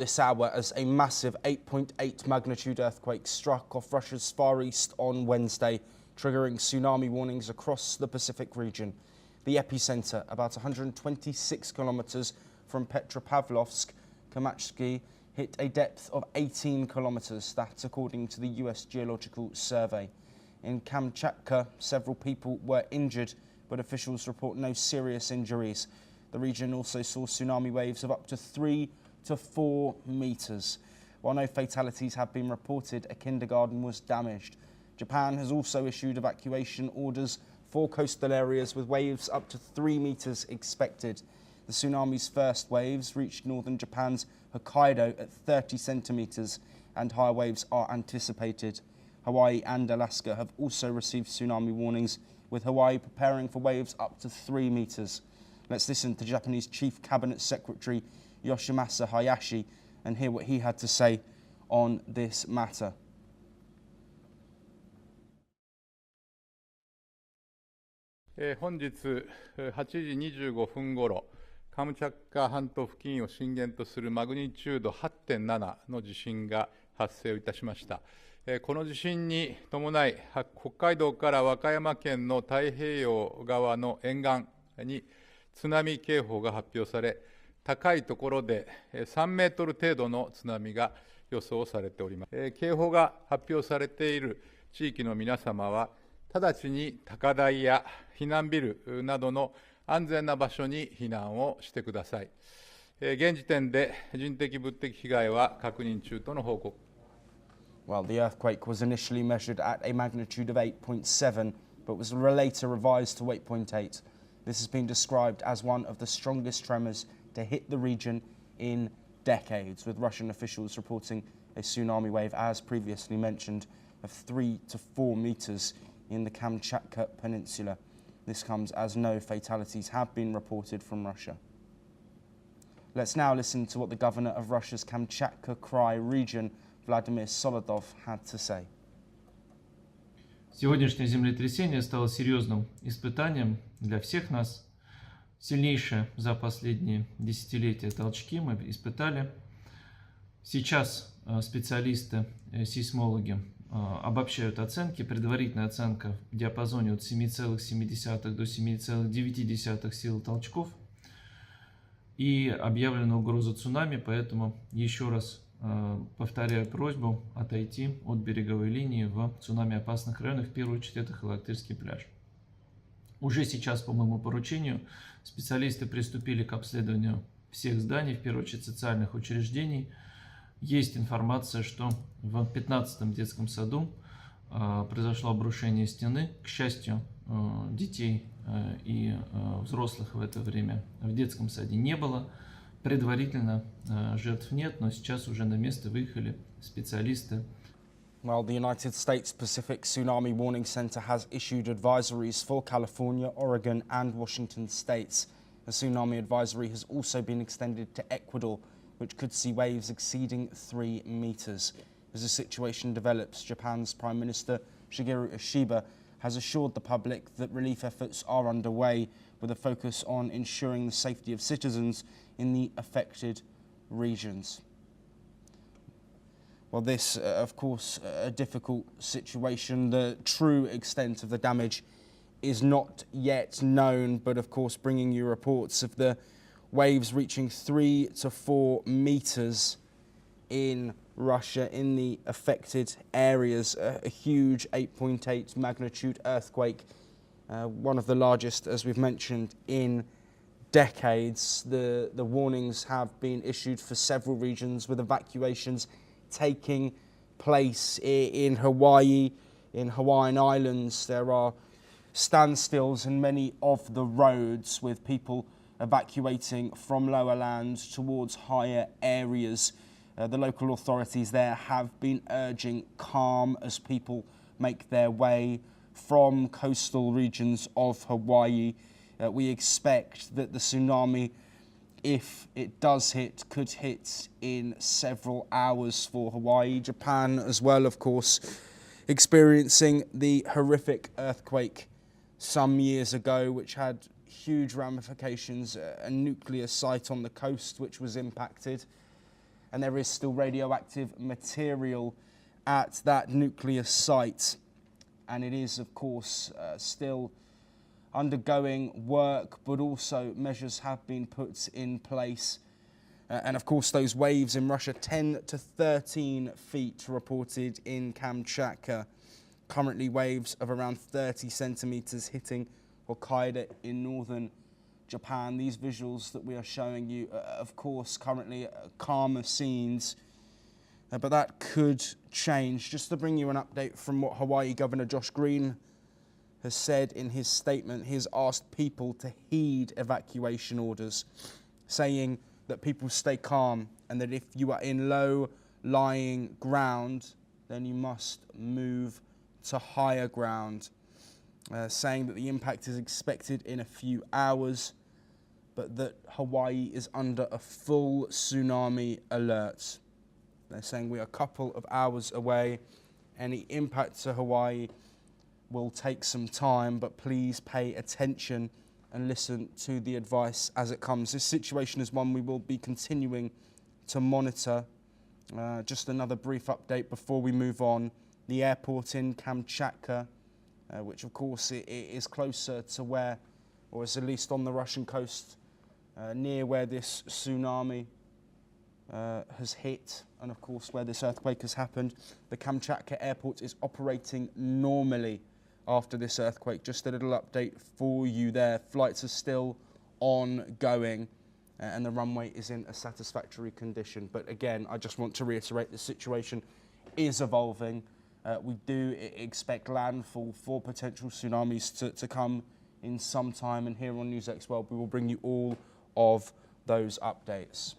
This hour as a massive 8.8 magnitude earthquake struck off Russia's far east on Wednesday, triggering tsunami warnings across the Pacific region. The epicenter, about 126 kilometers from Petropavlovsk-Kamchatsky, hit a depth of 18 kilometers, that according to the US Geological Survey. In Kamchatka, several people were injured, but officials report no serious injuries. The region also saw tsunami waves of up to 3 to 4 meters. While no fatalities have been reported, a kindergarten was damaged. Japan has also issued evacuation orders for coastal areas with waves up to 3 meters expected. The tsunami's first waves reached northern Japan's Hokkaido at 30 centimeters, and higher waves are anticipated. Hawaii and Alaska have also received tsunami warnings, with Hawaii preparing for waves up to 3 meters. Let's listen to Japanese Chief Cabinet Secretary Yoshimasa Hayashi and hear what he had to say on this matter. 本日8時25分ごろ、カムチャッカ半島付近を震源とするマグニチュード 8.7 の地震が発生いたしました。この地震に伴い、北海道から和歌山県の太平洋側の沿岸に津波警報が発表され、高いところで3メートル程度の津波が予想されております。警報が発表されている地域の皆様は、直ちに高台や避難ビルなどの安全な場所に避難をしてください。現時点で人的物的被害は確認中との報告。Well, the earthquake was initially measured at a magnitude of 8.7, but was later revised to 8.8. This has been described as one of the strongest tremors to hit the region in decades, with Russian officials reporting a tsunami wave, as previously mentioned, of 3 to 4 meters in the Kamchatka Peninsula. This comes as no fatalities have been reported from Russia. Let's now listen to what the governor of Russia's Kamchatka Krai region, Vladimir Solodov, had to say. Сегодняшнее землетрясение стало серьезным испытанием для всех нас. Сильнейшие за последние десятилетия толчки мы испытали. Сейчас специалисты, сейсмологи обобщают оценки. Предварительная оценка в диапазоне от 7,7 до 7,9 сил толчков. И объявлена угроза цунами, поэтому еще раз повторяю просьбу отойти от береговой линии в цунами-опасных районах, в первую очередь это Халактырский пляж. Уже сейчас, по моему поручению, специалисты приступили к обследованию всех зданий, в первую очередь социальных учреждений. Есть информация, что в 15-м детском саду произошло обрушение стены. К счастью, детей и взрослых в это время в детском саде не было. Предварительно жертв нет, но сейчас уже на место выехали специалисты. Well, the United States Pacific Tsunami Warning Center has issued advisories for California, Oregon and Washington states. A tsunami advisory has also been extended to Ecuador, which could see waves exceeding 3 meters. As the situation develops, Japan's Prime Minister Shigeru Ishiba has assured the public that relief efforts are underway, with a focus on ensuring the safety of citizens in the affected regions. Well, this, of course, a difficult situation. The true extent of the damage is not yet known, but of course bringing you reports of the waves reaching 3 to 4 meters in Russia in the affected areas. A huge 8.8 magnitude earthquake, one of the largest, as we've mentioned, in decades. The warnings have been issued for several regions, with evacuations taking place in Hawaii, in Hawaiian Islands. There are standstills in many of the roads, with people evacuating from lower land towards higher areas. The local authorities there have been urging calm as people make their way from coastal regions of Hawaii. We expect that the tsunami, if it does hit, could hit in several hours for Hawaii. Japan as well, of course, experiencing the horrific earthquake some years ago, which had huge ramifications, a nuclear site on the coast which was impacted. and there is still radioactive material at that nuclear site. And it is, of course, still undergoing work, but also measures have been put in place. And of course, those waves in Russia, 10 to 13 feet reported in Kamchatka. Currently, waves of around 30 centimeters hitting Hokkaido in northern Japan. These visuals that we are showing you, of course, currently calmer scenes, but that could change. Just to bring you an update from what Hawaii Governor Josh Green has said in his statement, he has asked people to heed evacuation orders, saying that people stay calm and that if you are in low-lying ground, then you must move to higher ground, saying that the impact is expected in a few hours, but that Hawaii is under a full tsunami alert. They're saying we are a couple of hours away. Any impact to Hawaii will take some time, but please pay attention and listen to the advice as it comes. This situation is one we will be continuing to monitor. Just another brief update before we move on. The airport in Kamchatka, which of course it is closer to where, or is at least on the Russian coast, near where this tsunami has hit, and of course where this earthquake has happened. The Kamchatka airport is operating normally after this earthquake. Just a little update for you there. Flights are still ongoing and the runway is in a satisfactory condition. But again, I just want to reiterate the situation is evolving. We do expect landfall for potential tsunamis to come in some time, and here on NewsX World we will bring you all of those updates.